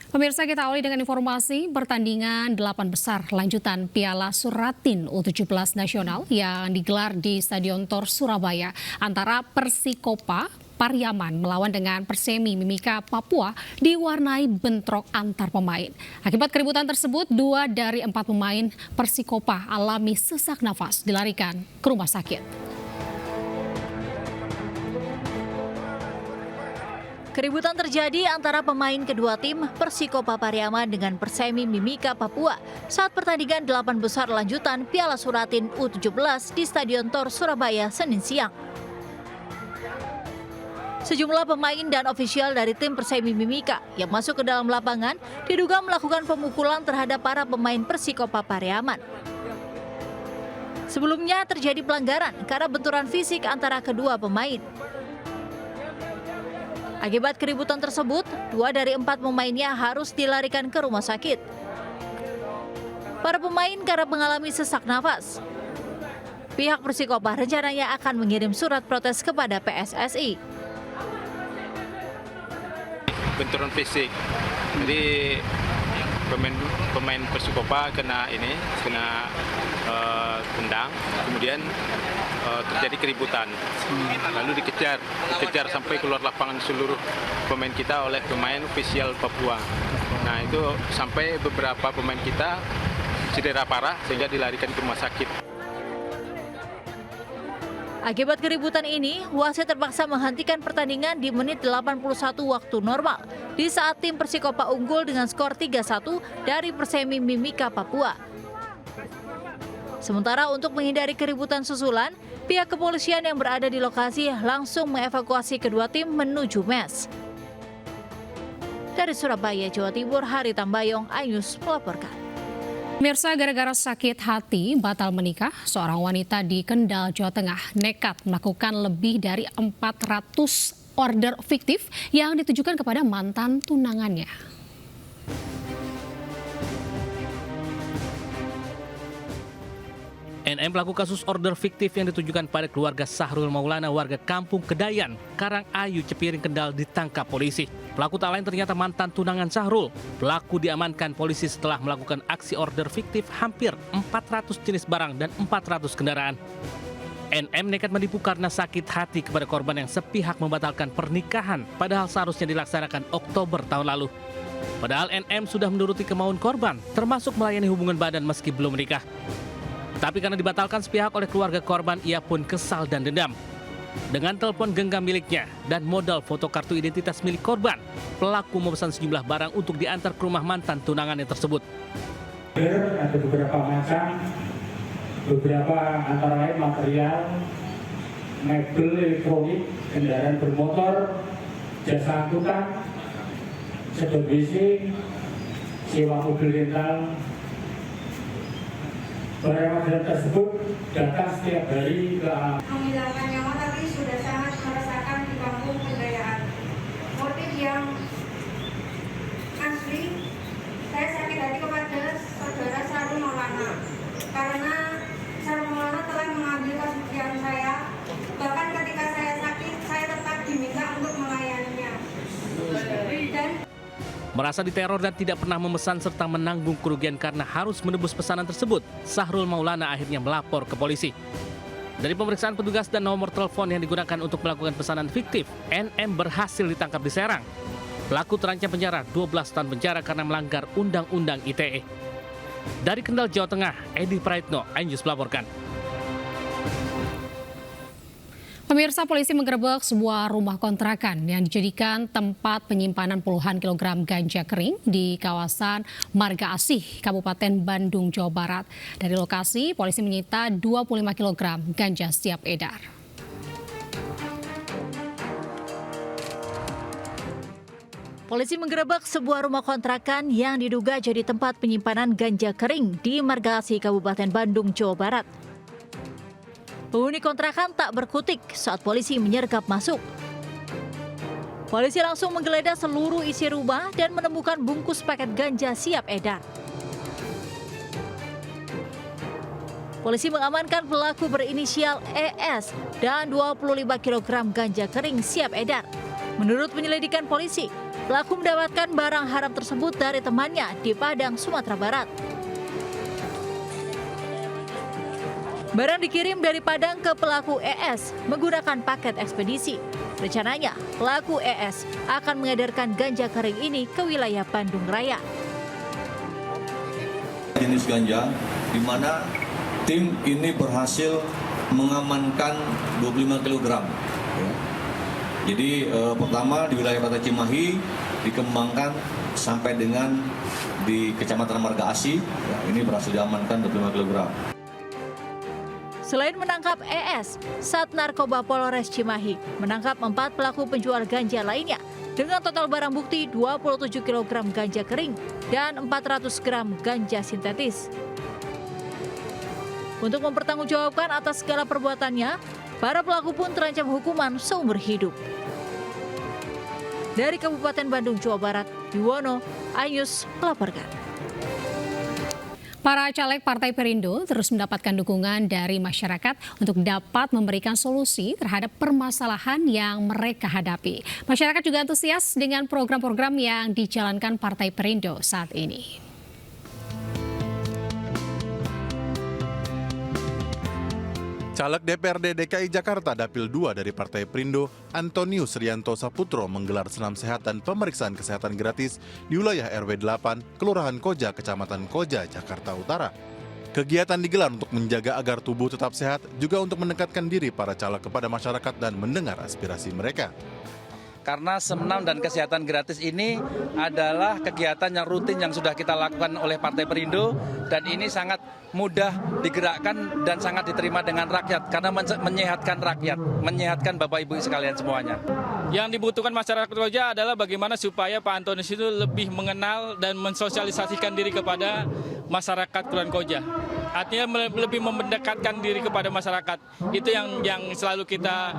Pemirsa, kita awali dengan informasi pertandingan 8 besar lanjutan Piala Suratin U17 Nasional yang digelar di Stadion Tor Surabaya antara Persikopa Pariaman melawan dengan Persemi Mimika Papua diwarnai bentrok antar pemain. Akibat keributan tersebut, 2 dari 4 pemain Persikopa alami sesak nafas dilarikan ke rumah sakit. Keributan terjadi antara pemain kedua tim Persikopa Pariaman dengan Persemi Mimika Papua saat pertandingan 8 besar lanjutan Piala Suratin U17 di Stadion Tor Surabaya Senin siang. Sejumlah pemain dan ofisial dari tim Persemi Mimika yang masuk ke dalam lapangan diduga melakukan pemukulan terhadap para pemain Persikopa Pariaman. Sebelumnya terjadi pelanggaran karena benturan fisik antara kedua pemain. Akibat keributan tersebut, 2 dari 4 pemainnya harus dilarikan ke rumah sakit. Para pemain karena mengalami sesak nafas. Pihak Persikopa rencananya akan mengirim surat protes kepada PSSI. Benturan fisik, jadi pemain Persikopa kena tendang, kemudian terjadi keributan, lalu dikejar sampai keluar lapangan seluruh pemain kita oleh pemain ofisial Papua. Nah itu sampai beberapa pemain kita cedera parah sehingga dilarikan ke rumah sakit. Akibat keributan ini, wasit terpaksa menghentikan pertandingan di menit 81 waktu normal di saat tim Persikopa unggul dengan skor 3-1 dari Persemi Mimika Papua. Sementara untuk menghindari keributan susulan, pihak kepolisian yang berada di lokasi langsung mengevakuasi kedua tim menuju mes. Dari Surabaya, Jawa Timur, Hari Tambayong, iNews melaporkan. Pemirsa, gara-gara sakit hati batal menikah, seorang wanita di Kendal, Jawa Tengah nekat melakukan lebih dari 400 order fiktif yang ditujukan kepada mantan tunangannya. NM pelaku kasus order fiktif yang ditujukan pada keluarga Sahrul Maulana warga Kampung Kedayan, Karangayu, Cepiring, Kendal ditangkap polisi. Pelaku tak lain ternyata mantan tunangan Sahrul. Pelaku diamankan polisi setelah melakukan aksi order fiktif hampir 400 jenis barang dan 400 kendaraan. NM nekat menipu karena sakit hati kepada korban yang sepihak membatalkan pernikahan padahal seharusnya dilaksanakan Oktober tahun lalu. Padahal NM sudah menuruti kemauan korban, termasuk melayani hubungan badan meski belum menikah. Tapi karena dibatalkan sepihak oleh keluarga korban, ia pun kesal dan dendam. Dengan telepon genggam miliknya dan modal foto kartu identitas milik korban, pelaku memesan sejumlah barang untuk diantar ke rumah mantan tunangannya tersebut. Ada beberapa macam, beberapa antara lain material, mebel elektronik, kendaraan bermotor, jasa angkutan, sedot WC, sewa mobil rental. Barang-barang tersebut datang setiap hari ke menghilangkan nyawa, tapi sudah sangat merasakan di kampung Kedayaan. Motif yang asli, saya sakit hati kepada saudara Sahrul Maulana karena Sahrul Maulana telah mengambil kesucian saya. Bahkan ketika saya sakit, saya tetap diminta untuk melayaninya. Dan Merasa diteror dan tidak pernah memesan serta menanggung kerugian karena harus menebus pesanan tersebut, Sahrul Maulana akhirnya melapor ke polisi. Dari pemeriksaan petugas dan nomor telepon yang digunakan untuk melakukan pesanan fiktif, NM berhasil ditangkap di Serang. Pelaku terancam penjara 12 tahun penjara karena melanggar Undang-Undang ITE. Dari Kendal, Jawa Tengah, Edi Praitno, iNews melaporkan. Pemirsa, polisi menggerebek sebuah rumah kontrakan yang dijadikan tempat penyimpanan puluhan kilogram ganja kering di kawasan Marga Asih, Kabupaten Bandung, Jawa Barat. Dari lokasi, polisi menyita 25 kilogram ganja siap edar. Polisi menggerebek sebuah rumah kontrakan yang diduga jadi tempat penyimpanan ganja kering di Marga Asih, Kabupaten Bandung, Jawa Barat. Penghuni kontrakan tak berkutik saat polisi menyergap masuk. Polisi langsung menggeledah seluruh isi rumah dan menemukan bungkus paket ganja siap edar. Polisi mengamankan pelaku berinisial ES dan 25 kg ganja kering siap edar. Menurut penyelidikan polisi, pelaku mendapatkan barang haram tersebut dari temannya di Padang, Sumatera Barat. Barang dikirim dari Padang ke pelaku ES menggunakan paket ekspedisi. Rencananya, pelaku ES akan mengedarkan ganja kering ini ke wilayah Bandung Raya. Jenis ganja di mana tim ini berhasil mengamankan 25 kg. Jadi pertama di wilayah Kota Cimahi dikembangkan sampai dengan di Kecamatan Marga Asih, ini berhasil diamankan 25 kg. Selain menangkap ES, Sat Narkoba Polres Cimahi menangkap 4 pelaku penjual ganja lainnya dengan total barang bukti 27 kg ganja kering dan 400 gram ganja sintetis. Untuk mempertanggungjawabkan atas segala perbuatannya, para pelaku pun terancam hukuman seumur hidup. Dari Kabupaten Bandung, Jawa Barat, Yuwono, iNews melaporkan. Para caleg Partai Perindo terus mendapatkan dukungan dari masyarakat untuk dapat memberikan solusi terhadap permasalahan yang mereka hadapi. Masyarakat juga antusias dengan program-program yang dijalankan Partai Perindo saat ini. Caleg DPRD DKI Jakarta Dapil 2 dari Partai Perindo, Antonius Rianto Saputro menggelar senam sehat dan pemeriksaan kesehatan gratis di wilayah RW 8, Kelurahan Koja, Kecamatan Koja, Jakarta Utara. Kegiatan digelar untuk menjaga agar tubuh tetap sehat, juga untuk mendekatkan diri para caleg kepada masyarakat dan mendengar aspirasi mereka. Karena senam dan kesehatan gratis ini adalah kegiatan yang rutin yang sudah kita lakukan oleh Partai Perindo, dan ini sangat mudah digerakkan dan sangat diterima dengan rakyat karena menyehatkan rakyat, menyehatkan Bapak Ibu sekalian semuanya. Yang dibutuhkan masyarakat Koja adalah bagaimana supaya Pak Antonius itu lebih mengenal dan mensosialisasikan diri kepada masyarakat Kelurahan Koja. Artinya lebih mendekatkan diri kepada masyarakat. Itu yang selalu kita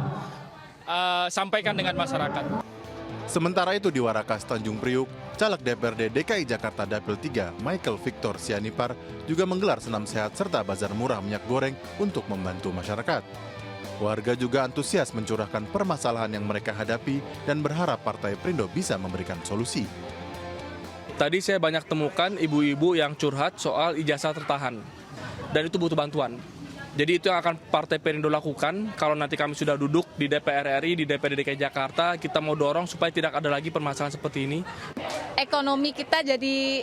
sampaikan dengan masyarakat. Sementara itu di Warakas, Tanjung Priuk, caleg DPRD DKI Jakarta Dapil 3, Michael Victor Sianipar, juga menggelar senam sehat serta bazar murah minyak goreng untuk membantu masyarakat. Warga juga antusias mencurahkan permasalahan yang mereka hadapi dan berharap Partai Perindo bisa memberikan solusi. Tadi saya banyak temukan ibu-ibu yang curhat soal ijazah tertahan, dan itu butuh bantuan. Jadi itu yang akan Partai Perindo lakukan kalau nanti kami sudah duduk di DPR RI, di DPRD DKI Jakarta, kita mau dorong supaya tidak ada lagi permasalahan seperti ini. Ekonomi kita jadi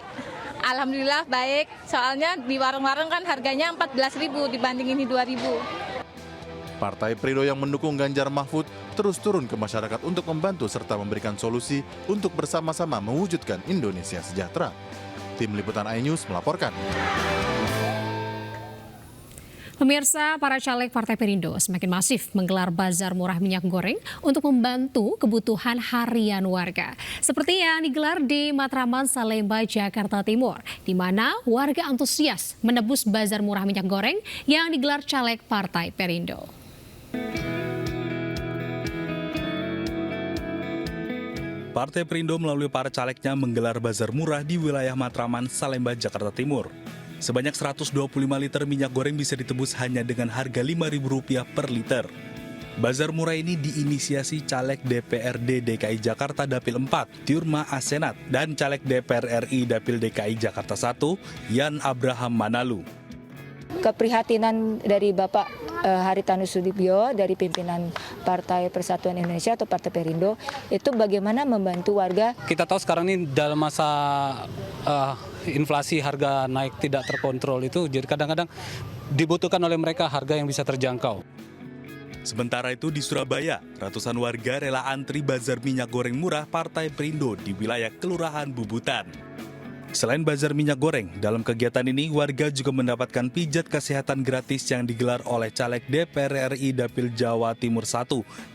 alhamdulillah baik, soalnya di warung-warung kan harganya 14.000 dibanding ini 2.000. Partai Perindo yang mendukung Ganjar Mahfud terus turun ke masyarakat untuk membantu serta memberikan solusi untuk bersama-sama mewujudkan Indonesia sejahtera. Tim Liputan iNews melaporkan. Pemirsa, para caleg Partai Perindo semakin masif menggelar bazar murah minyak goreng untuk membantu kebutuhan harian warga. Seperti yang digelar di Matraman, Salemba, Jakarta Timur, di mana warga antusias menebus bazar murah minyak goreng yang digelar caleg Partai Perindo. Partai Perindo melalui para calegnya menggelar bazar murah di wilayah Matraman, Salemba, Jakarta Timur. Sebanyak 125 liter minyak goreng bisa ditebus hanya dengan harga Rp5.000 per liter. Bazar murah ini diinisiasi caleg DPRD DKI Jakarta Dapil 4, Tiurma Asenat, dan caleg DPR RI Dapil DKI Jakarta 1, Yan Abraham Manalu. Keprihatinan dari Bapak Haritanu Sudibyo dari pimpinan Partai Persatuan Indonesia atau Partai Perindo itu bagaimana membantu warga. Kita tahu sekarang ini dalam masa inflasi harga naik tidak terkontrol itu, jadi kadang-kadang dibutuhkan oleh mereka harga yang bisa terjangkau. Sementara itu di Surabaya, ratusan warga rela antri bazar minyak goreng murah Partai Perindo di wilayah Kelurahan Bubutan. Selain bazar minyak goreng, dalam kegiatan ini warga juga mendapatkan pijat kesehatan gratis yang digelar oleh caleg DPR RI Dapil Jawa Timur 1,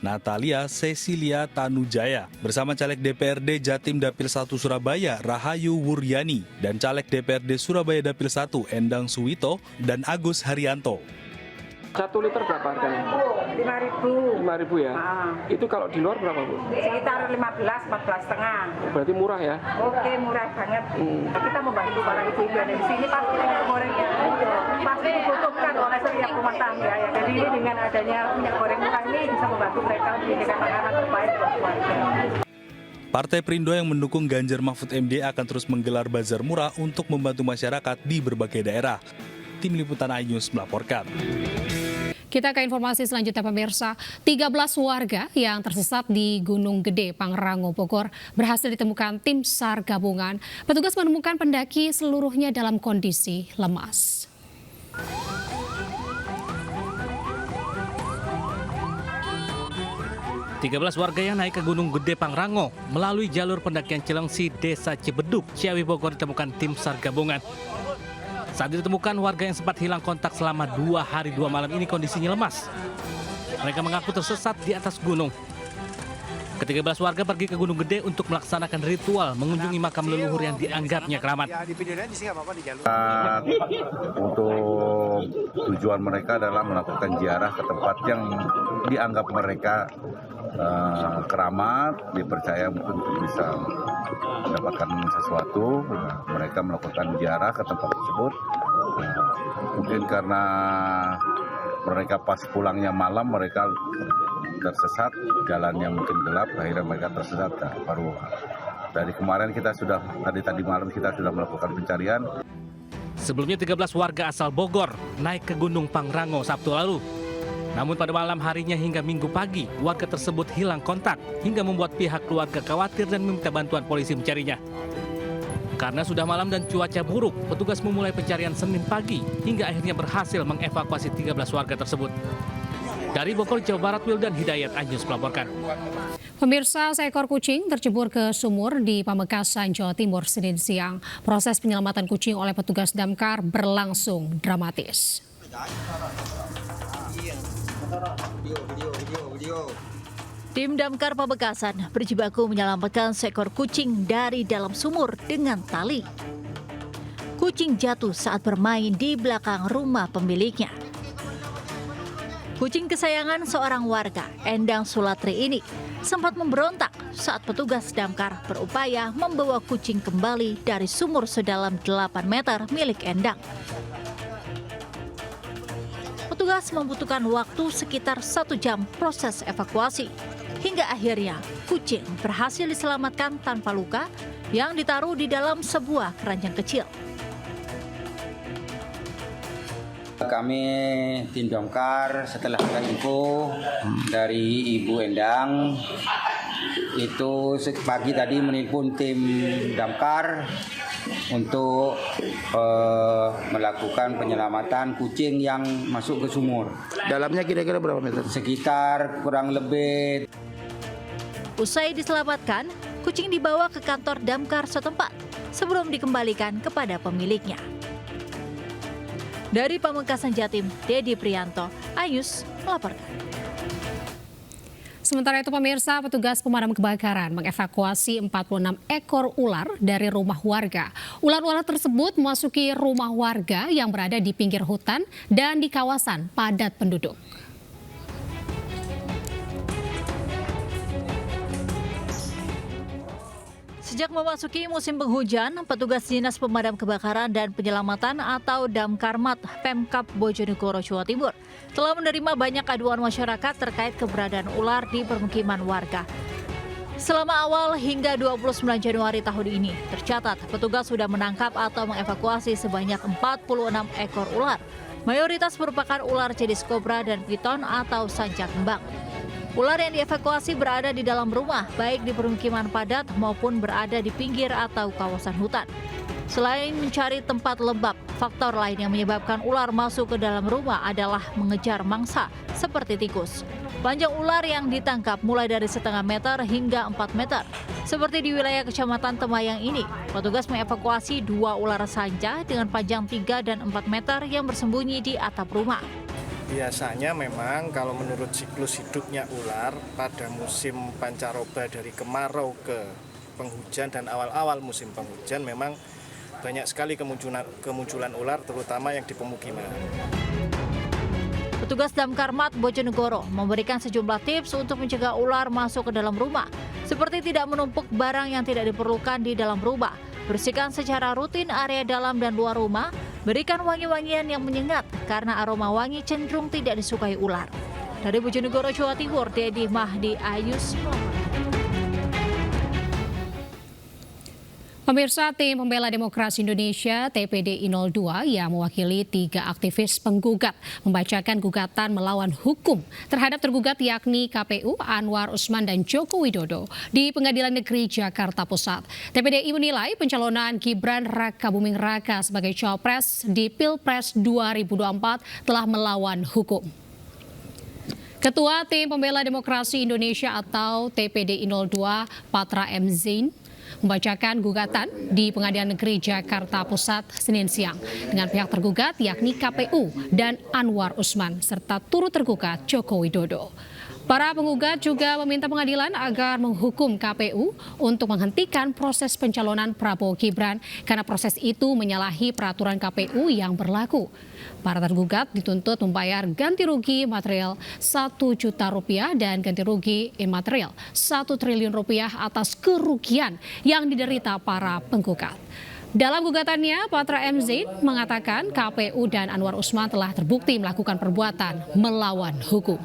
Natalia Cecilia Tanujaya, bersama caleg DPRD Jatim Dapil 1 Surabaya, Rahayu Wuryani, dan caleg DPRD Surabaya Dapil 1, Endang Suwito, dan Agus Haryanto. 1 liter berapa harganya? 5.000. 5.000 ya? Itu kalau di luar berapa, Bu? Sekitar 15-14,5. Berarti murah ya? Oke, murah banget. Kita membantu para ibu-ibu yang ada di sini, pasti minyak gorengnya pasti dibutuhkan oleh setiap rumah tangga ya. Jadi ini dengan adanya minyak goreng murah ini bisa membantu mereka menyediakan makanan terbaik buat keluarga. Partai Perindo yang mendukung Ganjar Mahfud MD akan terus menggelar bazar murah untuk membantu masyarakat di berbagai daerah. Tim Liputan iNews melaporkan. Kita ke informasi selanjutnya pemirsa. 13 warga yang tersesat di Gunung Gede, Pangrango, Bogor berhasil ditemukan tim SAR gabungan. Petugas menemukan pendaki seluruhnya dalam kondisi lemas. 13 warga yang naik ke Gunung Gede Pangrango melalui jalur pendakian Cilengsi, Desa Cibeduk, Ciawi, Bogor ditemukan tim SAR gabungan. Saat ditemukan, warga yang sempat hilang kontak selama 2 hari 2 malam ini kondisinya lemas. Mereka mengaku tersesat di atas gunung. Ke-13 warga pergi ke Gunung Gede untuk melaksanakan ritual mengunjungi makam leluhur yang dianggapnya keramat. Untuk tujuan mereka adalah melakukan ziarah ke tempat yang dianggap mereka keramat, dipercaya untuk bisa mendapatkan sesuatu. Mereka melakukan ziarah ke tempat tersebut. Mungkin karena mereka pas pulangnya malam, mereka tersesat, jalannya mungkin gelap, akhirnya mereka tersesat. Baru dari kemarin kita sudah, tadi malam kita sudah melakukan pencarian. Sebelumnya 13 warga asal Bogor naik ke Gunung Pangrango Sabtu lalu. Namun pada malam harinya hingga Minggu pagi, warga tersebut hilang kontak hingga membuat pihak keluarga khawatir dan meminta bantuan polisi mencarinya. Karena sudah malam dan cuaca buruk, petugas memulai pencarian Senin pagi hingga akhirnya berhasil mengevakuasi 13 warga tersebut. Dari Bogor, Jawa Barat, Wildan Hidayat, iNews melaporkan. Pemirsa, seekor kucing tercebur ke sumur di Pamekasan, Jawa Timur, Senin siang. Proses penyelamatan kucing oleh petugas damkar berlangsung dramatis. Tim damkar Pamekasan berjibaku menyelamatkan seekor kucing dari dalam sumur dengan tali. Kucing jatuh saat bermain di belakang rumah pemiliknya. Kucing kesayangan seorang warga, Endang Sulatri ini, sempat memberontak saat petugas damkar berupaya membawa kucing kembali dari sumur sedalam 8 meter milik Endang. Petugas membutuhkan waktu sekitar 1 jam proses evakuasi. Hingga akhirnya kucing berhasil diselamatkan tanpa luka yang ditaruh di dalam sebuah keranjang kecil. Kami tim damkar setelah ada info dari Ibu Endang, itu pagi tadi menelpon tim damkar untuk melakukan penyelamatan kucing yang masuk ke sumur. Dalamnya kira-kira berapa meter? Sekitar kurang lebih. Usai diselamatkan, kucing dibawa ke kantor damkar setempat sebelum dikembalikan kepada pemiliknya. Dari Pamekasan, Jatim, Dedi Prianto, iNews melaporkan. Sementara itu pemirsa, petugas pemadam kebakaran mengevakuasi 46 ekor ular dari rumah warga. Ular-ular tersebut memasuki rumah warga yang berada di pinggir hutan dan di kawasan padat penduduk. Sejak memasuki musim penghujan, petugas Dinas Pemadam Kebakaran dan Penyelamatan atau Damkarmat Pemkab Bojonegoro, Jawa Timur telah menerima banyak aduan masyarakat terkait keberadaan ular di permukiman warga. Selama awal hingga 29 Januari tahun ini, tercatat petugas sudah menangkap atau mengevakuasi sebanyak 46 ekor ular. Mayoritas merupakan ular jenis kobra dan piton atau sanca kembang. Ular yang dievakuasi berada di dalam rumah, baik di permukiman padat maupun berada di pinggir atau kawasan hutan. Selain mencari tempat lembab, faktor lain yang menyebabkan ular masuk ke dalam rumah adalah mengejar mangsa, seperti tikus. Panjang ular yang ditangkap mulai dari setengah meter hingga 4 meter. Seperti di wilayah Kecamatan Temayang ini, petugas mengevakuasi 2 ular sanca dengan panjang 3 dan 4 meter yang bersembunyi di atap rumah. Biasanya memang kalau menurut siklus hidupnya ular pada musim pancaroba dari kemarau ke penghujan dan awal-awal musim penghujan memang banyak sekali kemunculan ular terutama yang di pemukiman. Petugas Damkarmat Bojonegoro memberikan sejumlah tips untuk mencegah ular masuk ke dalam rumah, seperti tidak menumpuk barang yang tidak diperlukan di dalam rumah, bersihkan secara rutin area dalam dan luar rumah, berikan wangi-wangian yang menyengat karena aroma wangi cenderung tidak disukai ular. Dari Bojonegoro, Jawa Timur, Dedi Mahdi, iNews. Pemirsa, tim Pembela Demokrasi Indonesia TPDI 02 yang mewakili 3 aktivis penggugat membacakan gugatan melawan hukum terhadap tergugat yakni KPU, Anwar Usman dan Joko Widodo di Pengadilan Negeri Jakarta Pusat. TPDI menilai pencalonan Gibran Rakabuming Raka sebagai cawapres di Pilpres 2024 telah melawan hukum. Ketua Tim Pembela Demokrasi Indonesia atau TPDI 02, Patra M. Zain, membacakan gugatan di Pengadilan Negeri Jakarta Pusat Senin siang dengan pihak tergugat yakni KPU dan Anwar Usman serta turut tergugat Joko Widodo. Para penggugat juga meminta pengadilan agar menghukum KPU untuk menghentikan proses pencalonan Prabowo Gibran karena proses itu menyalahi peraturan KPU yang berlaku. Para tergugat dituntut membayar ganti rugi material Rp1 juta dan ganti rugi imaterial Rp1 triliun atas kerugian yang diderita para penggugat. Dalam gugatannya, Patra M. Zain mengatakan KPU dan Anwar Usman telah terbukti melakukan perbuatan melawan hukum.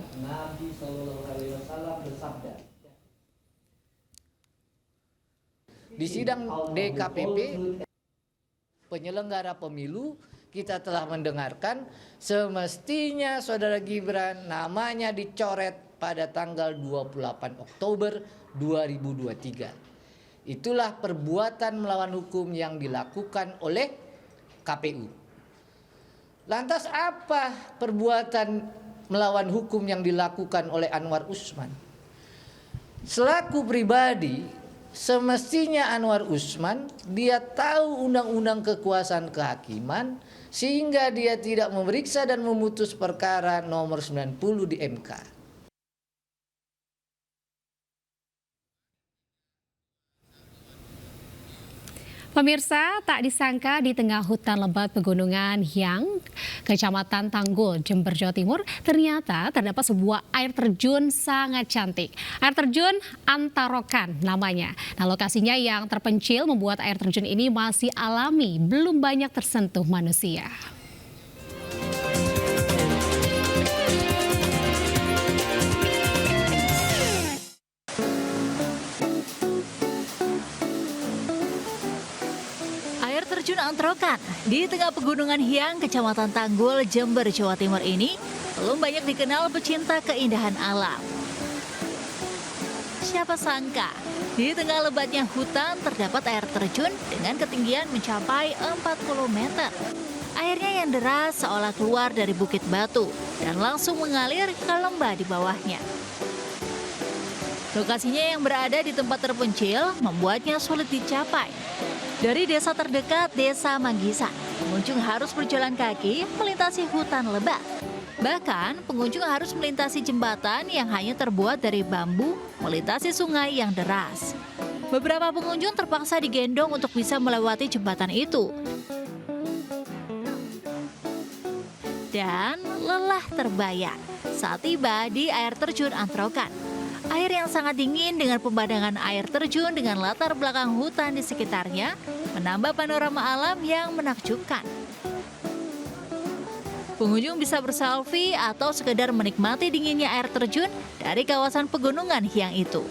Di sidang DKPP, penyelenggara pemilu, kita telah mendengarkan semestinya Saudara Gibran namanya dicoret pada tanggal 28 Oktober 2023. Itulah perbuatan melawan hukum yang dilakukan oleh KPU. Lantas apa perbuatan melawan hukum yang dilakukan oleh Anwar Usman? Selaku pribadi, semestinya Anwar Usman dia tahu undang-undang kekuasaan kehakiman sehingga dia tidak memeriksa dan memutus perkara nomor 90 di MK. Pemirsa, tak disangka di tengah hutan lebat pegunungan yang Kecamatan Tanggul, Jember, Jawa Timur, ternyata terdapat sebuah air terjun sangat cantik. Air terjun Antarokan namanya. Nah, lokasinya yang terpencil membuat air terjun ini masih alami, belum banyak tersentuh manusia. Terjun Antarokan di tengah pegunungan Hyang, Kecamatan Tanggul, Jember, Jawa Timur ini belum banyak dikenal pecinta keindahan alam. Siapa sangka di tengah lebatnya hutan terdapat air terjun dengan ketinggian mencapai 40 meter. Airnya yang deras seolah keluar dari bukit batu dan langsung mengalir ke lembah di bawahnya. Lokasinya yang berada di tempat terpencil membuatnya sulit dicapai. Dari desa terdekat, Desa Manggisan, pengunjung harus berjalan kaki melintasi hutan lebat. Bahkan, pengunjung harus melintasi jembatan yang hanya terbuat dari bambu melintasi sungai yang deras. Beberapa pengunjung terpaksa digendong untuk bisa melewati jembatan itu. Dan lelah terbayar saat tiba di air terjun Antarokan. Air yang sangat dingin dengan pemandangan air terjun dengan latar belakang hutan di sekitarnya menambah panorama alam yang menakjubkan. Pengunjung bisa berselfie atau sekedar menikmati dinginnya air terjun dari kawasan pegunungan Hyang itu.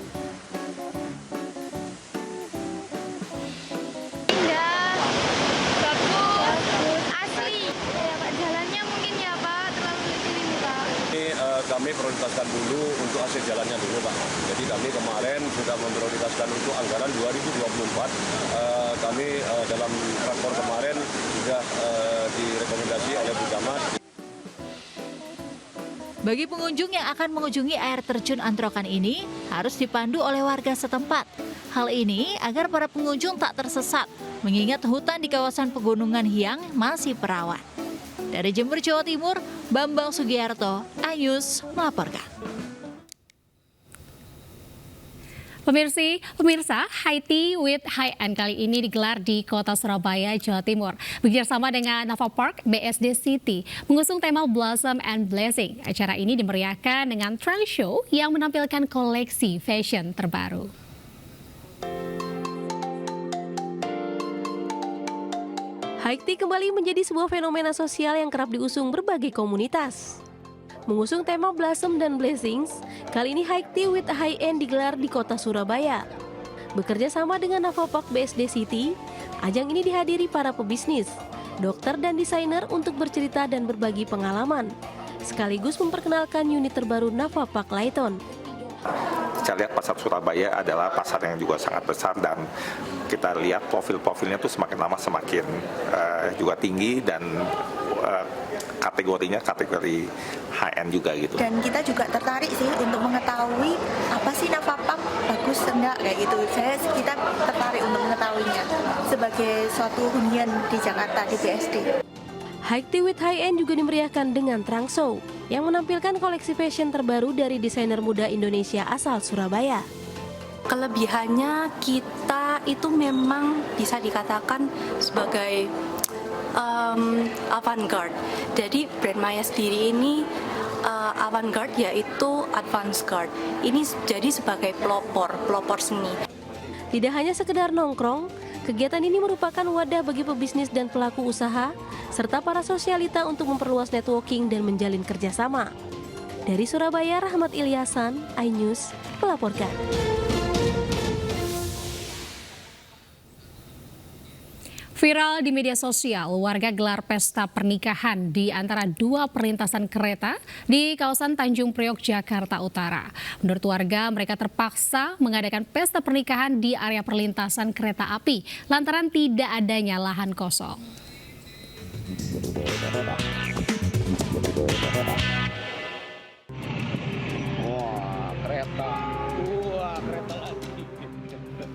Indah, bagus, asli. Jalannya mungkin ya Pak, terlalu licin ini Pak. Kami prioritaskan dulu untuk aset jalannya dulu Pak. Jadi kami kemarin sudah memprioritaskan untuk anggaran 2024. Kami dalam rakor kemarin sudah direkomendasi oleh Bu Camat. Bagi pengunjung yang akan mengunjungi air terjun Antarokan ini harus dipandu oleh warga setempat. Hal ini agar para pengunjung tak tersesat, mengingat hutan di kawasan pegunungan Hyang masih perawan. Dari Jember, Jawa Timur, Bambang Sugiarto, Ayus melaporkan. Pemirsa, High Tea with High End kali ini digelar di Kota Surabaya, Jawa Timur. Bekerjasama dengan Nova Park BSD City, mengusung tema Blossom and Blessing. Acara ini dimeriahkan dengan trend show yang menampilkan koleksi fashion terbaru. High Tea kembali menjadi sebuah fenomena sosial yang kerap diusung berbagai komunitas. Mengusung tema Blossom dan Blessings, kali ini High Tea with High End digelar di Kota Surabaya. Bekerja sama dengan Navopak BSD City, ajang ini dihadiri para pebisnis, dokter dan desainer untuk bercerita dan berbagi pengalaman, sekaligus memperkenalkan unit terbaru Navopak Layton. Saya lihat pasar Surabaya adalah pasar yang juga sangat besar dan kita lihat profil-profilnya tuh semakin lama semakin juga tinggi dan kategorinya kategori high-end juga gitu. Dan kita juga tertarik sih untuk mengetahui apa sih Navopak, bagus enggak kayak gitu. Kita tertarik untuk mengetahuinya sebagai suatu hunian di Jakarta di BSD. High Tea with High End juga dimeriahkan dengan Trunk Show yang menampilkan koleksi fashion terbaru dari desainer muda Indonesia asal Surabaya. Kelebihannya kita itu memang bisa dikatakan sebagai avant-garde. Jadi brand Maya sendiri ini avant-garde yaitu advance guard. Ini jadi sebagai pelopor seni. Tidak hanya sekedar nongkrong, kegiatan ini merupakan wadah bagi pebisnis dan pelaku usaha, serta para sosialita untuk memperluas networking dan menjalin kerjasama. Dari Surabaya, Rahmat Ilyasan, iNews, melaporkan. Viral di media sosial, warga gelar pesta pernikahan di antara dua perlintasan kereta di kawasan Tanjung Priok, Jakarta Utara. Menurut warga, mereka terpaksa mengadakan pesta pernikahan di area perlintasan kereta api lantaran tidak adanya lahan kosong.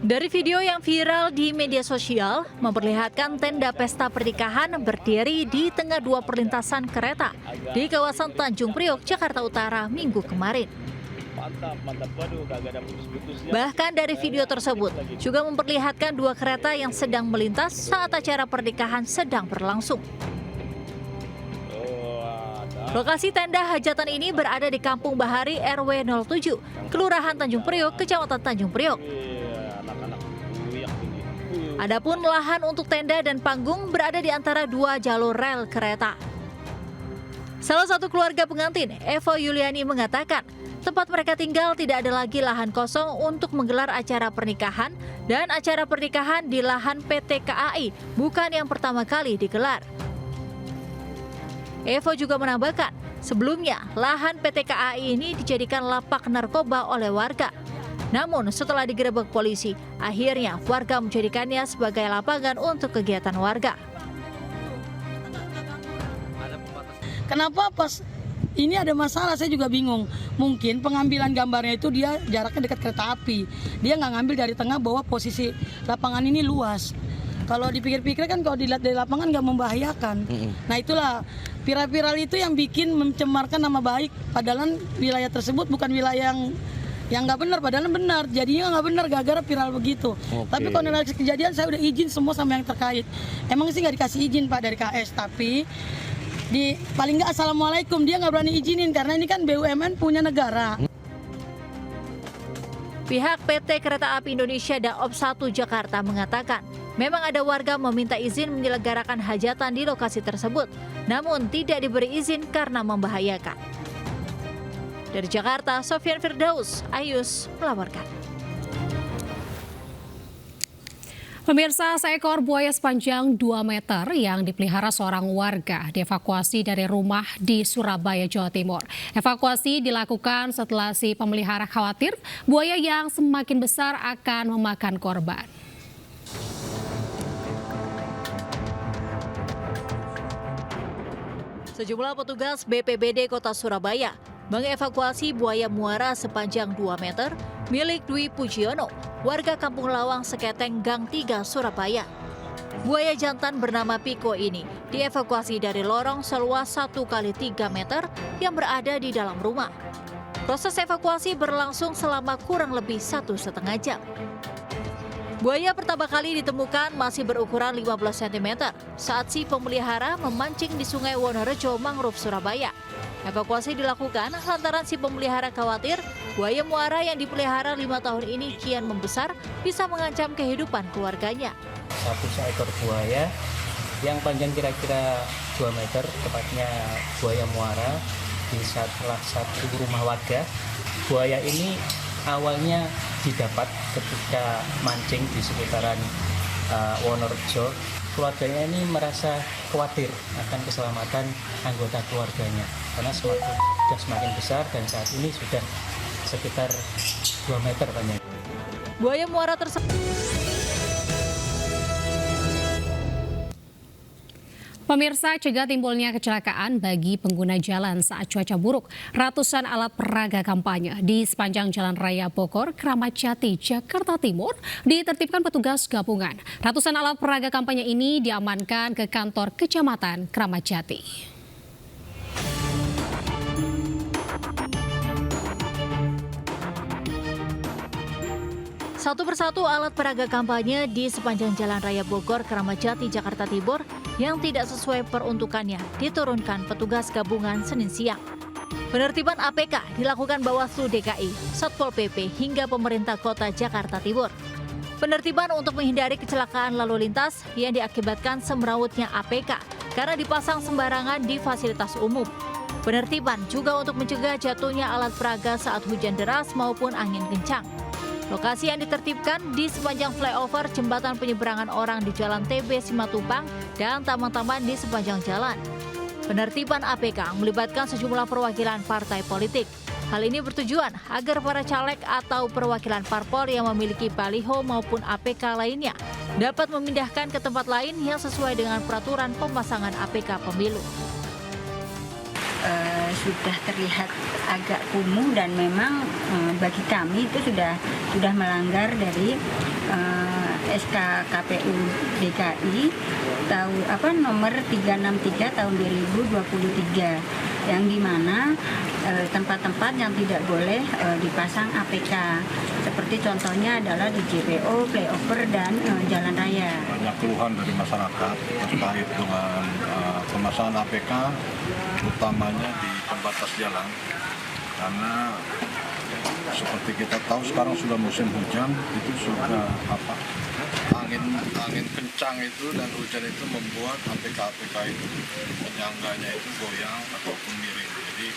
Dari video yang viral di media sosial memperlihatkan tenda pesta pernikahan berdiri di tengah dua perlintasan kereta di kawasan Tanjung Priok, Jakarta Utara Minggu kemarin. Bahkan dari video tersebut juga memperlihatkan dua kereta yang sedang melintas saat acara pernikahan sedang berlangsung. Lokasi tenda hajatan ini berada di Kampung Bahari RW 07, Kelurahan Tanjung Priok, Kecamatan Tanjung Priok. Adapun lahan untuk tenda dan panggung berada di antara dua jalur rel kereta. Salah satu keluarga pengantin, Evo Yuliani, mengatakan tempat mereka tinggal tidak ada lagi lahan kosong untuk menggelar acara pernikahan dan acara pernikahan di lahan PT KAI bukan yang pertama kali digelar. Evo juga menambahkan, sebelumnya lahan PT KAI ini dijadikan lapak narkoba oleh warga. Namun setelah digerebek polisi, akhirnya warga menjadikannya sebagai lapangan untuk kegiatan warga. Kenapa pas ini ada masalah, saya juga bingung. Mungkin pengambilan gambarnya itu dia jaraknya dekat kereta api. Dia nggak ngambil dari tengah bahwa posisi lapangan ini luas. Kalau dipikir-pikir kan kalau dilihat dari lapangan nggak membahayakan. Nah itulah viral-viral itu yang bikin mencemarkan nama baik. Padahal wilayah tersebut bukan wilayah yang nggak benar, padahal benar. Jadinya nggak benar gara-gara viral begitu. Tapi kalau nilai kejadian saya udah izin semua sama yang terkait. Emang sih nggak dikasih izin Pak dari KS, tapi paling nggak assalamualaikum dia nggak berani izinin karena ini kan BUMN punya negara. Pihak PT Kereta Api Indonesia Daop 1 Jakarta mengatakan, memang ada warga meminta izin menyelenggarakan hajatan di lokasi tersebut, namun tidak diberi izin karena membahayakan. Dari Jakarta, Sofyan Firdaus, iNews melaporkan. Pemirsa, seekor buaya sepanjang 2 meter yang dipelihara seorang warga dievakuasi dari rumah di Surabaya, Jawa Timur. Evakuasi dilakukan setelah si pemelihara khawatir buaya yang semakin besar akan memakan korban. Sejumlah petugas BPBD Kota Surabaya mengevakuasi buaya muara sepanjang 2 meter milik Dwi Pujiono, warga Kampung Lawang Seketeng, Gang 3, Surabaya. Buaya jantan bernama Piko ini dievakuasi dari lorong seluas 1x3 meter yang berada di dalam rumah. Proses evakuasi berlangsung selama kurang lebih 1,5 jam. Buaya pertama kali ditemukan masih berukuran 15 cm saat si pemelihara memancing di Sungai Wonorejo, Mangrove, Surabaya. Evakuasi dilakukan lantaran si pemelihara khawatir buaya muara yang dipelihara 5 tahun ini kian membesar bisa mengancam kehidupan keluarganya. Satu seekor buaya yang panjang kira-kira 2 meter, tepatnya buaya muara di salah satu rumah warga. Buaya ini awalnya didapat ketika mancing di sekitaran Wonorejo. Keluarganya ini merasa khawatir akan keselamatan anggota keluarganya karena sudah semakin besar dan saat ini sudah sekitar 2 meter panjang. Buaya muara tersebut. Pemirsa, cegah timbulnya kecelakaan bagi pengguna jalan saat cuaca buruk. Ratusan alat peraga kampanye di sepanjang Jalan Raya Bogor, Kramat Jati, Jakarta Timur ditertibkan petugas gabungan. Ratusan alat peraga kampanye ini diamankan ke kantor Kecamatan Kramat Jati. Satu persatu alat peraga kampanye di sepanjang Jalan Raya Bogor, Kramat Jati, Jakarta Timur yang tidak sesuai peruntukannya diturunkan petugas gabungan Senin siang. Penertiban APK dilakukan Bawaslu DKI, Satpol PP hingga pemerintah kota Jakarta Timur. Penertiban untuk menghindari kecelakaan lalu lintas yang diakibatkan semrawutnya APK karena dipasang sembarangan di fasilitas umum. Penertiban juga untuk mencegah jatuhnya alat peraga saat hujan deras maupun angin kencang. Lokasi yang ditertibkan di sepanjang flyover jembatan penyeberangan orang di Jalan TB Simatupang dan taman-taman di sepanjang jalan. Penertiban APK melibatkan sejumlah perwakilan partai politik. Hal ini bertujuan agar para caleg atau perwakilan parpol yang memiliki baliho maupun APK lainnya dapat memindahkan ke tempat lain yang sesuai dengan peraturan pemasangan APK pemilu. Sudah terlihat agak kumuh dan memang bagi kami itu sudah melanggar dari SK KPU DKI nomor 363 tahun 2023 yang dimana tempat-tempat yang tidak boleh dipasang APK seperti contohnya adalah di JPO, flyover dan jalan raya. Banyak keluhan dari masyarakat terkait dengan pemasangan APK utamanya di pembatas jalan karena seperti kita tahu sekarang sudah musim hujan itu sudah angin kencang itu dan hujan itu membuat APK itu penyangganya itu goyang ataupun miring jadi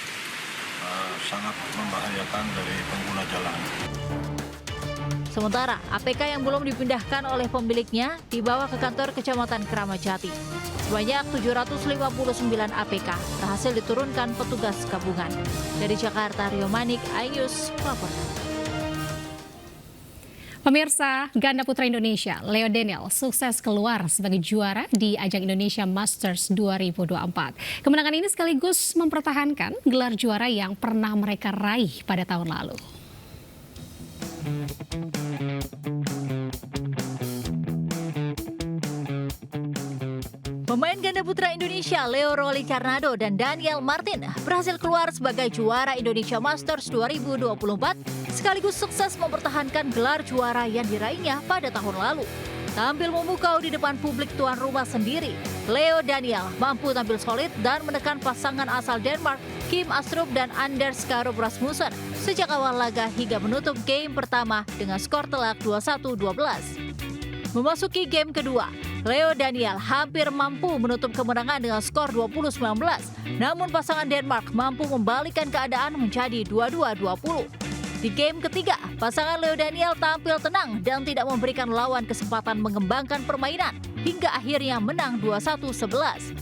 sangat membahayakan dari pengguna jalan. Sementara APK yang belum dipindahkan oleh pemiliknya dibawa ke kantor Kecamatan Kramat Jati. Sebanyak 759 APK berhasil diturunkan petugas gabungan. Dari Jakarta, Rio Manik, iNews melaporkan. Pemirsa, ganda putra Indonesia Leo Daniel sukses keluar sebagai juara di ajang Indonesia Masters 2024. Kemenangan ini sekaligus mempertahankan gelar juara yang pernah mereka raih pada tahun lalu. Pemain ganda putra Indonesia Leo Rolicarnado dan Daniel Martin berhasil keluar sebagai juara Indonesia Masters 2024 sekaligus sukses mempertahankan gelar juara yang diraihnya pada tahun lalu. Tampil memukau di depan publik tuan rumah sendiri, Leo Daniel mampu tampil solid dan menekan pasangan asal Denmark Kim Astrup dan Anders Karup Rasmussen sejak awal laga hingga menutup game pertama dengan skor telak 21-12. Memasuki game kedua, Leo Daniel hampir mampu menutup kemenangan dengan skor 20-19. Namun pasangan Denmark mampu membalikkan keadaan menjadi 22-20. Di game ketiga, pasangan Leo Daniel tampil tenang dan tidak memberikan lawan kesempatan mengembangkan permainan hingga akhirnya menang 21-11.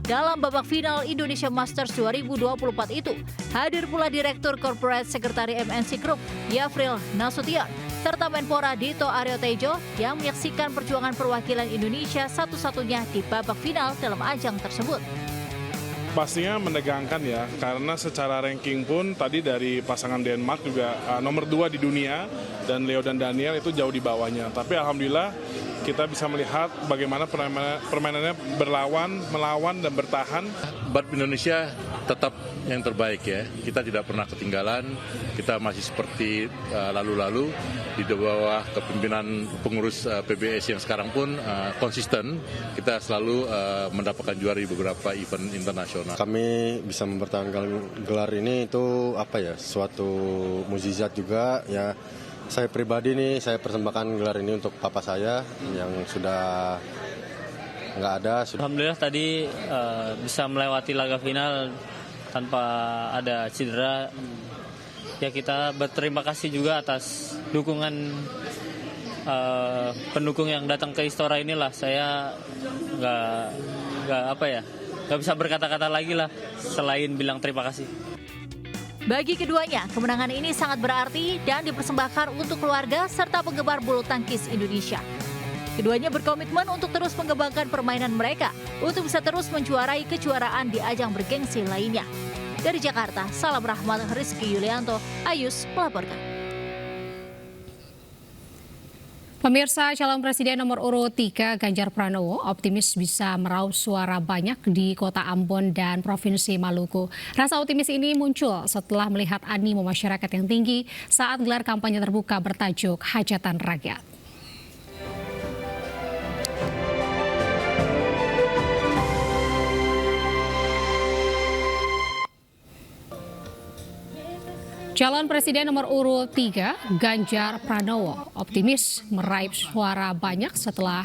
Dalam babak final Indonesia Masters 2024 itu, hadir pula Direktur Corporate Secretary MNC Group, Yafril Nasution, serta Menpora Dito Aryo Tejo yang menyaksikan perjuangan perwakilan Indonesia satu-satunya di babak final dalam ajang tersebut. Pastinya menegangkan ya, karena secara ranking pun tadi dari pasangan Denmark juga nomor 2 di dunia dan Leo dan Daniel itu jauh di bawahnya. Tapi alhamdulillah kita bisa melihat bagaimana permainannya melawan dan bertahan. Badminton Indonesia tetap yang terbaik ya. Kita tidak pernah ketinggalan. Kita masih seperti lalu-lalu di bawah kepemimpinan pengurus PBS yang sekarang pun konsisten. Kita selalu mendapatkan juara di beberapa event internasional. Kami bisa mempertahankan gelar ini itu suatu mukjizat juga ya. Saya pribadi nih, saya persembahkan gelar ini untuk papa saya yang sudah nggak ada. Alhamdulillah tadi bisa melewati laga final tanpa ada cedera. ya kita berterima kasih juga atas dukungan pendukung yang datang ke Istora inilah. Saya nggak bisa berkata-kata lagi lah selain bilang terima kasih. Bagi keduanya, kemenangan ini sangat berarti dan dipersembahkan untuk keluarga serta penggemar bulu tangkis Indonesia. Keduanya berkomitmen untuk terus mengembangkan permainan mereka untuk bisa terus menjuarai kejuaraan di ajang bergengsi lainnya. Dari Jakarta, salam rahmat Rizky Yulianto, Ayus melaporkan. Pemirsa, calon presiden nomor urut 3 Ganjar Pranowo optimis bisa meraup suara banyak di kota Ambon dan Provinsi Maluku. Rasa optimis ini muncul setelah melihat animo masyarakat yang tinggi saat gelar kampanye terbuka bertajuk Hajatan Rakyat. Calon Presiden nomor urut 3, Ganjar Pranowo, optimis meraih suara banyak setelah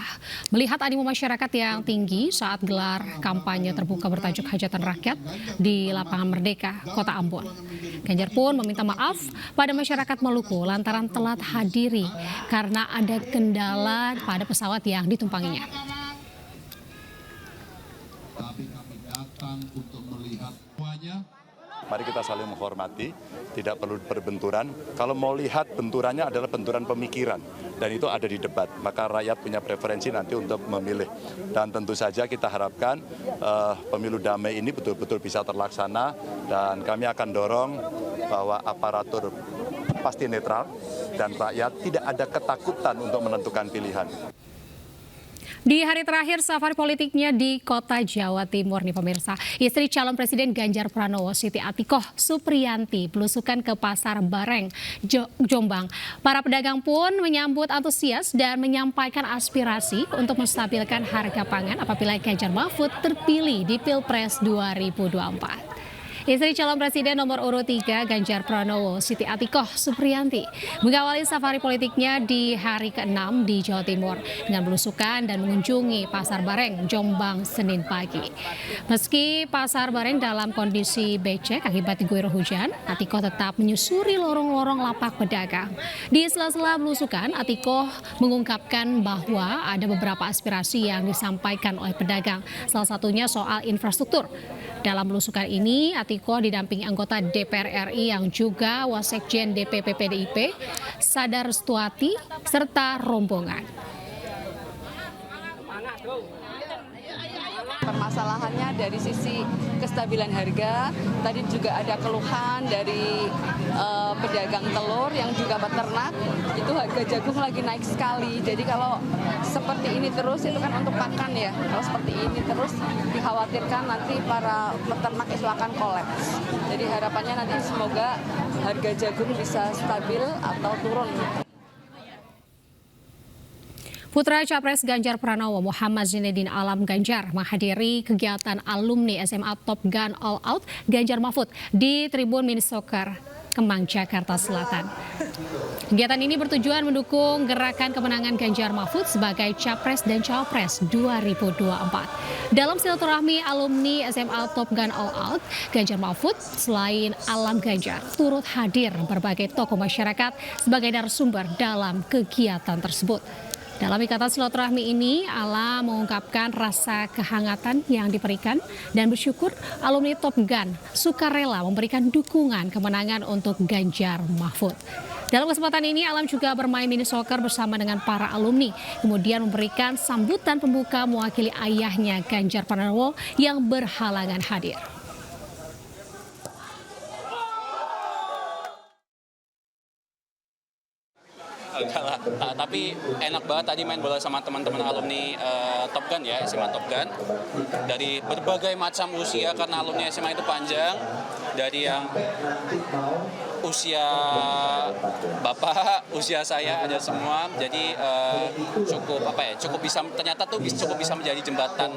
melihat animo masyarakat yang tinggi saat gelar kampanye terbuka bertajuk Hajatan Rakyat di Lapangan Merdeka, Kota Ambon. Ganjar pun meminta maaf pada masyarakat Maluku lantaran telat hadiri karena ada kendala pada pesawat yang ditumpanginya. Tapi kami datang untuk melihat semuanya. Mari kita saling menghormati, tidak perlu berbenturan. Kalau mau lihat benturannya adalah benturan pemikiran, dan itu ada di debat. Maka rakyat punya preferensi nanti untuk memilih. Dan tentu saja kita harapkan pemilu damai ini betul-betul bisa terlaksana, dan kami akan dorong bahwa aparatur pasti netral, dan rakyat tidak ada ketakutan untuk menentukan pilihan. Di hari terakhir safari politiknya di kota Jawa Timur nih pemirsa, istri calon presiden Ganjar Pranowo, Siti Atikoh Supriyanti, belusukan ke Pasar Bareng, Jombang. Para pedagang pun menyambut antusias dan menyampaikan aspirasi untuk menstabilkan harga pangan apabila Ganjar Mahfud terpilih di Pilpres 2024. Istri calon presiden nomor urut 3 Ganjar Pranowo, Siti Atikoh Supriyanti, mengawali safari politiknya di hari ke-6 di Jawa Timur dengan belusukan dan mengunjungi Pasar Bareng, Jombang, Senin pagi. Meski Pasar Bareng dalam kondisi becek akibat diguyur hujan, Atikoh tetap menyusuri lorong-lorong lapak pedagang. Di sela-sela belusukan, Atikoh mengungkapkan bahwa ada beberapa aspirasi yang disampaikan oleh pedagang, salah satunya soal infrastruktur. Dalam belusukan ini, Atikoh didampingi anggota DPR RI yang juga Wasekjen DPP PDIP, Sadar Stuati, serta rombongan. Permasalahannya dari sisi kestabilan harga, tadi juga ada keluhan dari pedagang telur yang juga peternak, itu harga jagung lagi naik sekali. Jadi kalau seperti ini terus itu kan untuk pakan ya, kalau seperti ini terus dikhawatirkan nanti para peternak itu akan kolaps. Jadi harapannya nanti semoga harga jagung bisa stabil atau turun. Putra Capres Ganjar Pranowo, Muhammad Zinedine Alam Ganjar, menghadiri kegiatan alumni SMA Top Gun All Out Ganjar Mahfud di Tribun Mini Soccer Kemang, Jakarta Selatan. Kegiatan ini bertujuan mendukung gerakan kemenangan Ganjar Mahfud sebagai Capres dan Cawapres 2024. Dalam silaturahmi alumni SMA Top Gun All Out, Ganjar Mahfud selain Alam Ganjar turut hadir berbagai tokoh masyarakat sebagai narasumber dalam kegiatan tersebut. Dalam ikatan silaturahmi ini, Alam mengungkapkan rasa kehangatan yang diberikan dan bersyukur alumni Top Gun sukarela memberikan dukungan kemenangan untuk Ganjar Mahfud. Dalam kesempatan ini, Alam juga bermain mini soccer bersama dengan para alumni, kemudian memberikan sambutan pembuka mewakili ayahnya Ganjar Pranowo yang berhalangan hadir. Tapi enak banget tadi main bola sama teman-teman alumni Top Gun ya, SMA Top Gun. Dari berbagai macam usia karena alumni SMA itu panjang, dari yang usia bapak, usia saya ada semua. Jadi cukup bisa, ternyata tuh cukup bisa menjadi jembatan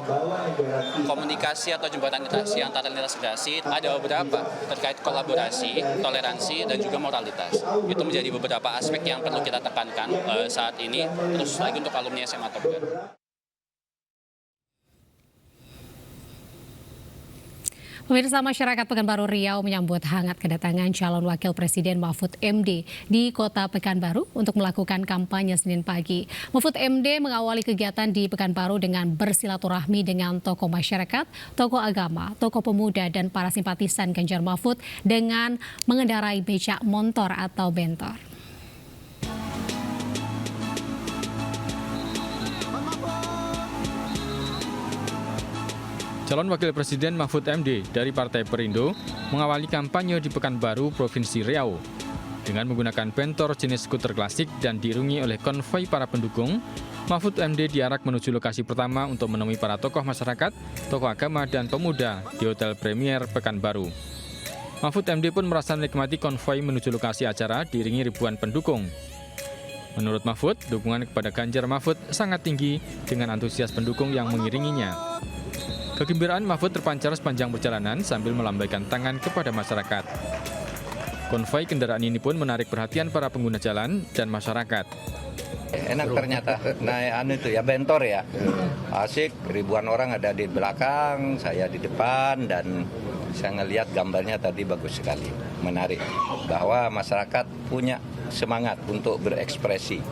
komunikasi atau jembatan interaksi antara lintas generasi. Ada beberapa terkait kolaborasi, toleransi, dan juga moralitas. Itu menjadi beberapa aspek yang perlu kita tekankan saat ini, terus lagi untuk alumni SMA Top Gun. Pemirsa, masyarakat Pekanbaru Riau menyambut hangat kedatangan calon wakil presiden Mahfud MD di kota Pekanbaru untuk melakukan kampanye Senin pagi. Mahfud MD mengawali kegiatan di Pekanbaru dengan bersilaturahmi dengan tokoh masyarakat, tokoh agama, tokoh pemuda, dan para simpatisan Ganjar Mahfud dengan mengendarai becak motor atau bentor. Calon Wakil Presiden Mahfud MD dari Partai Perindo mengawali kampanye di Pekanbaru, Provinsi Riau. Dengan menggunakan bentor jenis skuter klasik dan diiringi oleh konvoi para pendukung, Mahfud MD diarak menuju lokasi pertama untuk menemui para tokoh masyarakat, tokoh agama, dan pemuda di Hotel Premier Pekanbaru. Mahfud MD pun merasa menikmati konvoi menuju lokasi acara diiringi ribuan pendukung. Menurut Mahfud, dukungan kepada Ganjar Mahfud sangat tinggi dengan antusias pendukung yang mengiringinya. Kegembiraan Mahfud terpancar sepanjang perjalanan sambil melambaikan tangan kepada masyarakat. Konvoi kendaraan ini pun menarik perhatian para pengguna jalan dan masyarakat. Enak ternyata, bentor ya. Asik, ribuan orang ada di belakang, saya di depan, dan saya ngelihat gambarnya tadi bagus sekali. Menarik, bahwa masyarakat punya semangat untuk berekspresi.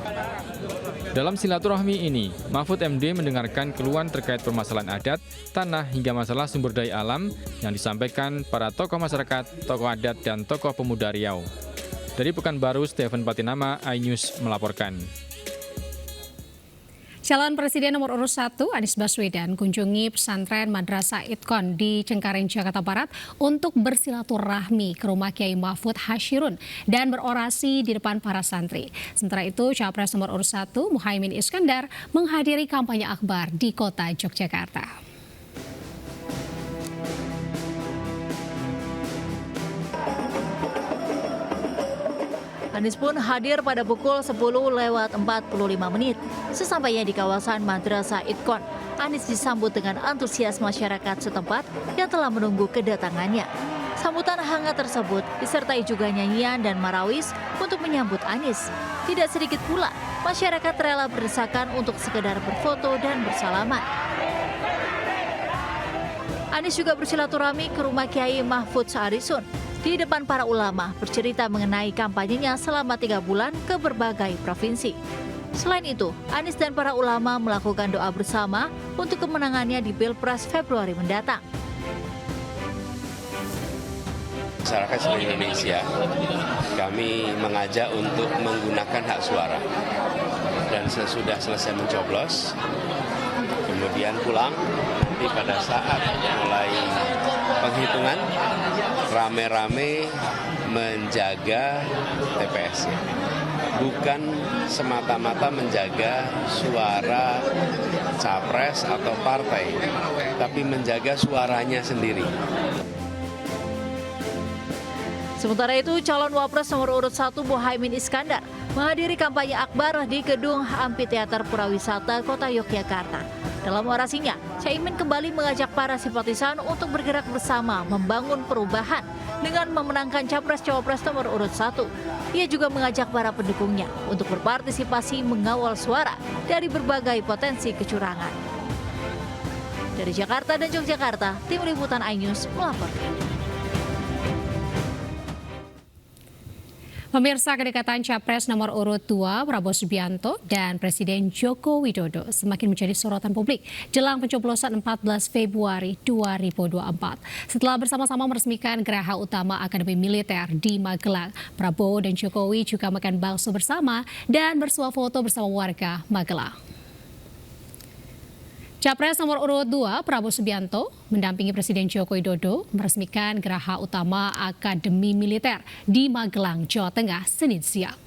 Dalam silaturahmi ini, Mahfud MD mendengarkan keluhan terkait permasalahan adat, tanah, hingga masalah sumber daya alam yang disampaikan para tokoh masyarakat, tokoh adat, dan tokoh pemuda Riau. Dari Pekanbaru, Stephen Patinama, iNews melaporkan. Calon Presiden nomor urut 1 Anies Baswedan kunjungi pesantren Madrasah Itkon di Cengkareng, Jakarta Barat untuk bersilaturahmi ke rumah Kiai Mahfud Hashirun dan berorasi di depan para santri. Sementara itu, Capres nomor urut 1 Muhaimin Iskandar menghadiri kampanye akbar di kota Yogyakarta. Anies pun hadir pada pukul 10:45. Sesampainya di kawasan Madrasah Itkon, Anies disambut dengan antusias masyarakat setempat yang telah menunggu kedatangannya. Sambutan hangat tersebut disertai juga nyanyian dan marawis untuk menyambut Anies. Tidak sedikit pula masyarakat rela berdesakan untuk sekedar berfoto dan bersalaman. Anies juga bersilaturahmi ke rumah Kiai Mahfud Hashirun di depan para ulama, bercerita mengenai kampanyenya selama 3 bulan ke berbagai provinsi. Selain itu, Anies dan para ulama melakukan doa bersama untuk kemenangannya di Pilpres Februari mendatang. Masyarakat seluruh Indonesia, kami mengajak untuk menggunakan hak suara. Dan sesudah selesai mencoblos, kemudian pulang, nanti pada saat mulai penghitungan, rame-rame menjaga TPS-nya. Bukan semata-mata menjaga suara capres atau partai, tapi menjaga suaranya sendiri. Sementara itu, calon Wapres nomor urut 1 Muhaimin Iskandar menghadiri kampanye akbar di Gedung Amphitheater Purawisata Kota Yogyakarta. Dalam orasinya, Caimin kembali mengajak para simpatisan untuk bergerak bersama membangun perubahan dengan memenangkan Capres-Cawapres nomor urut 1. Ia juga mengajak para pendukungnya untuk berpartisipasi mengawal suara dari berbagai potensi kecurangan. Dari Jakarta dan Yogyakarta, Tim Liputan iNews melaporkan. Pemirsa, kedekatan Capres nomor urut 2 Prabowo Subianto dan Presiden Joko Widodo semakin menjadi sorotan publik jelang pencoblosan 14 Februari 2024. Setelah bersama-sama meresmikan Geraha Utama Akademi Militer di Magelang, Prabowo dan Jokowi juga makan bakso bersama dan bersuah foto bersama warga Magelang. Capres nomor urut 2 Prabowo Subianto mendampingi Presiden Joko Widodo meresmikan Geraha Utama Akademi Militer di Magelang, Jawa Tengah, Senin siang.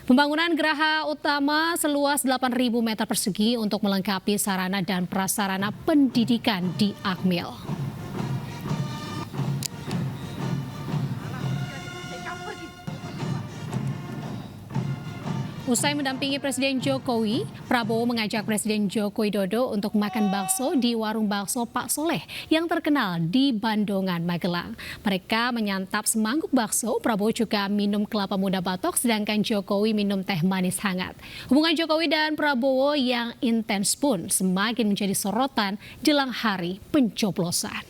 Pembangunan Geraha Utama seluas 8.000 meter persegi untuk melengkapi sarana dan prasarana pendidikan di Akmil. Usai mendampingi Presiden Jokowi, Prabowo mengajak Presiden Joko Widodo untuk makan bakso di warung bakso Pak Soleh yang terkenal di Bandongan, Magelang. Mereka menyantap semangkuk bakso, Prabowo juga minum kelapa muda batok, sedangkan Jokowi minum teh manis hangat. Hubungan Jokowi dan Prabowo yang intens pun semakin menjadi sorotan jelang hari pencoblosan.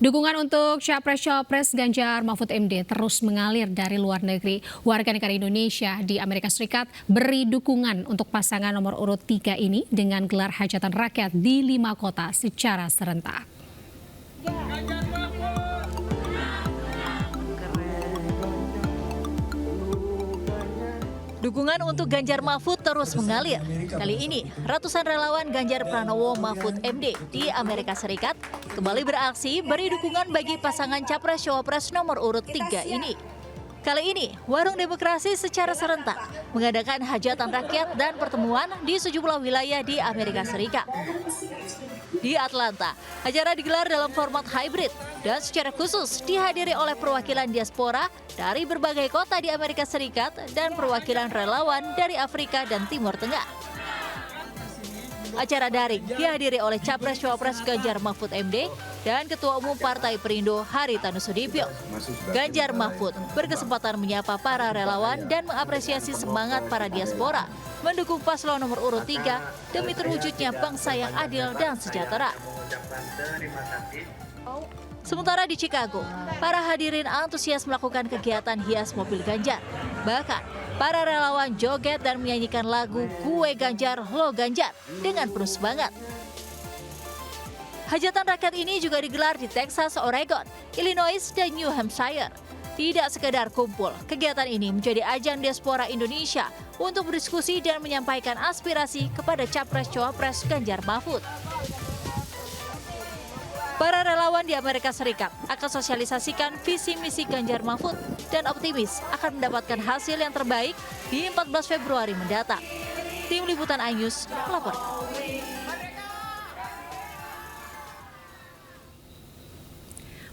Dukungan untuk Capres Ganjar Mahfud MD terus mengalir dari luar negeri. Warga negara Indonesia di Amerika Serikat beri dukungan untuk pasangan nomor urut 3 ini dengan gelar hajatan rakyat di 5 kota secara serentak. Dukungan untuk Ganjar Mahfud terus mengalir. Kali ini, ratusan relawan Ganjar Pranowo Mahfud MD di Amerika Serikat kembali beraksi beri dukungan bagi pasangan Capres-Cawapres nomor urut 3 ini. Kali ini, Warung Demokrasi secara serentak mengadakan hajatan rakyat dan pertemuan di sejumlah wilayah di Amerika Serikat. Di Atlanta, acara digelar dalam format hybrid dan secara khusus dihadiri oleh perwakilan diaspora dari berbagai kota di Amerika Serikat dan perwakilan relawan dari Afrika dan Timur Tengah. Acara daring dihadiri oleh Capres-Cawapres Ganjar Mahfud MD dan Ketua Umum Partai Perindo Haritanu Sudibyo. Ganjar Mahfud berkesempatan menyapa para relawan dan mengapresiasi semangat para diaspora mendukung paslon nomor urut 3 demi terwujudnya bangsa yang adil dan sejahtera. Sementara di Chicago, para hadirin antusias melakukan kegiatan hias mobil Ganjar. Bahkan, para relawan joget dan menyanyikan lagu Gue Ganjar, Lo Ganjar dengan penuh semangat. Hajatan rakyat ini juga digelar di Texas, Oregon, Illinois, dan New Hampshire. Tidak sekedar kumpul, kegiatan ini menjadi ajang diaspora Indonesia untuk berdiskusi dan menyampaikan aspirasi kepada Capres-Cawapres Ganjar Mahfud. Para relawan di Amerika Serikat akan sosialisasikan visi misi Ganjar Mahfud dan optimis akan mendapatkan hasil yang terbaik di 14 Februari mendatang. Tim Liputan iNews melaporkan.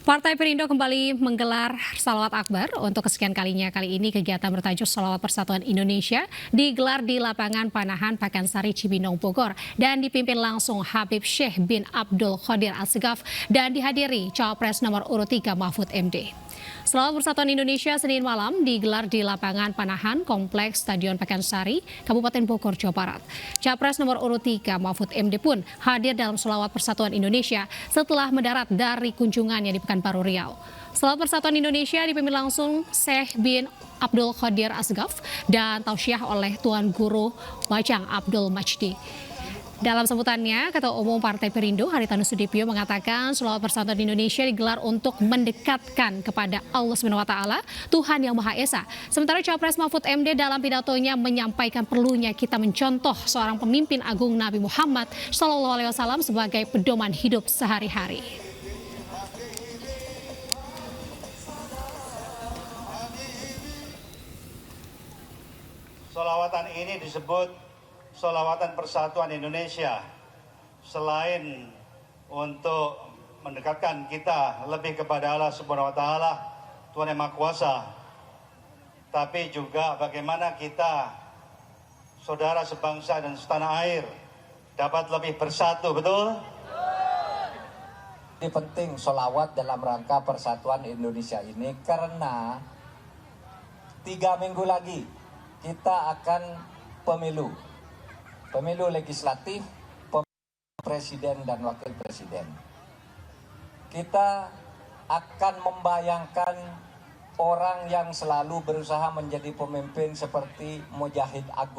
Partai Perindo kembali menggelar Shalawat Akbar untuk kesekian kalinya. Kali ini kegiatan bertajuk Shalawat Persatuan Indonesia digelar di lapangan Panahan Pakansari Cibinong Bogor dan dipimpin langsung Habib Syekh bin Abdul Qadir Assegaf dan dihadiri Cawapres nomor urut 3 Mahfud MD. Shalawat Persatuan Indonesia Senin malam digelar di lapangan Panahan Kompleks Stadion Pakansari, Kabupaten Bogor, Jawa Barat. Capres nomor urut 3 Mahfud MD pun hadir dalam Shalawat Persatuan Indonesia setelah mendarat dari kunjungannya di Pekanbaru Riau. Shalawat Persatuan Indonesia dipimpin langsung Syekh bin Abdul Qadir Assegaf dan tausiah oleh Tuan Guru Bajang Abdul Majdi. Dalam sambutannya, Ketua Umum Partai Perindo Haritanu Sudibyo mengatakan Shalawat Persatuan Indonesia digelar untuk mendekatkan kepada Allah SWT, Tuhan Yang Maha Esa. Sementara Capres Mahfud MD dalam pidatonya menyampaikan perlunya kita mencontoh seorang pemimpin agung Nabi Muhammad SAW sebagai pedoman hidup sehari-hari. Sholawatan ini disebut Sholawatan Persatuan Indonesia. Selain untuk mendekatkan kita lebih kepada Allah Subhanahu wa Ta'ala, Tuhan Yang Maha Kuasa, tapi juga bagaimana kita, saudara sebangsa dan setanah air, dapat lebih bersatu, betul? Ini penting sholawat dalam rangka persatuan Indonesia ini karena 3 minggu lagi kita akan pemilu legislatif, pemilu presiden dan wakil presiden. Kita akan membayangkan orang yang selalu berusaha menjadi pemimpin seperti Mujahid Agung